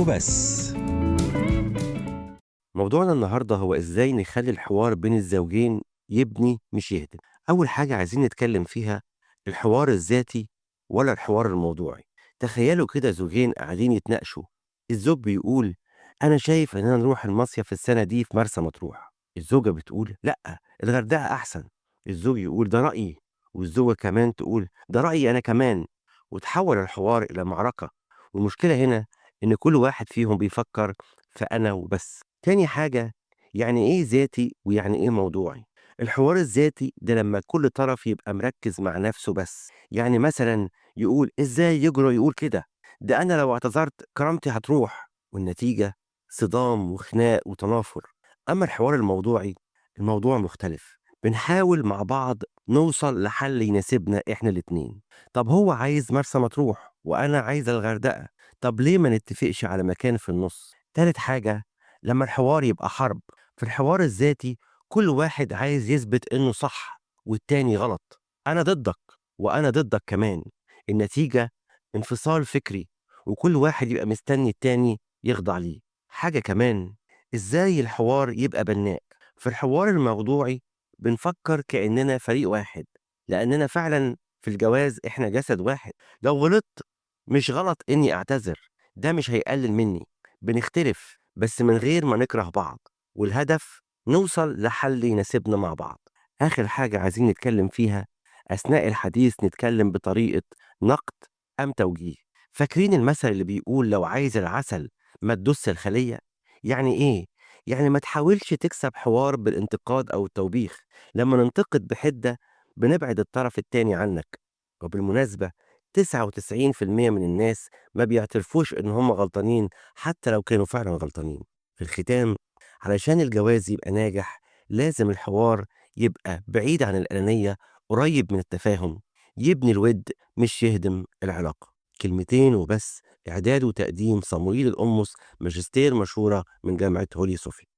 وبس. موضوعنا النهارده هو إزاي نخلّي الحوار بين الزوجين يبني مش يهدم. أول حاجة عايزين نتكلم فيها الحوار الذاتي ولا الحوار الموضوعي. تخيلوا كده زوجين قاعدين يتناقشوا، الزوج بيقول: أنا شايف إننا نروح المصيف السنة دي في مرسى مطروح، الزوجة بتقول: لأ، الغردقة أحسن، الزوج يقول: ده رأيي، والزوجة كمان تقول: ده رأيي أنا كمان، وتحول الحوار إلى معركة. والمشكلة هنا إن كل واحد فيهم بيفكر في أنا وبس. تاني حاجة، يعني إيه ذاتي ويعني إيه موضوعي؟ الحوار الذاتي ده لما كل طرف يبقى مركز مع نفسه بس، يعني مثلا يقول: إزاي يجرؤ يقول كده؟ ده أنا لو اعتذرت كرامتي هتروح، والنتيجة صدام وخناق وتنافر. أما الحوار الموضوعي، الموضوع مختلف، بنحاول مع بعض نوصل لحل يناسبنا إحنا الاتنين. طب هو عايز مرسى مطروح وأنا عايز الغردقة، طب ليه ما نتفقش على مكان في النص؟ تالت حاجة، لما الحوار يبقى حرب. في الحوار الذاتي كل واحد عايز يثبت إنه صح والتاني غلط، أنا ضدك وأنا ضدك كمان. النتيجة انفصال فكري، وكل واحد يبقى مستني التاني يخضع ليه. حاجة كمان، إزاي الحوار يبقى بناء. في الحوار الموضوعي بنفكر كأننا فريق واحد، لأننا فعلا في الجواز إحنا جسد واحد. لو غلطت مش غلط إني أعتذر، ده مش هيقلل مني. بنختلف بس من غير ما نكره بعض، والهدف نوصل لحل يناسبنا مع بعض. آخر حاجة عايزين نتكلم فيها، أثناء الحديث نتكلم بطريقة نقد أم توجيه. فاكرين المثل اللي بيقول: لو عايز العسل ما تدس الخلية؟ يعني إيه؟ يعني ما تحاولش تكسب حوار بالانتقاد أو التوبيخ. لما ننتقد بحدة بنبعد الطرف التاني عنك. وبالمناسبة 99% من الناس ما بيعترفوش إن هم غلطانين حتى لو كانوا فعلا غلطانين. في الختام، علشان الجواز يبقى ناجح لازم الحوار يبقى بعيد عن الأنانية، قريب من التفاهم، يبني الود مش يهدم العلاقة. كلمتين وبس. إعداد وتقديم صموئيل القمص، ماجستير مشهورة من جامعة هولي صوفيا.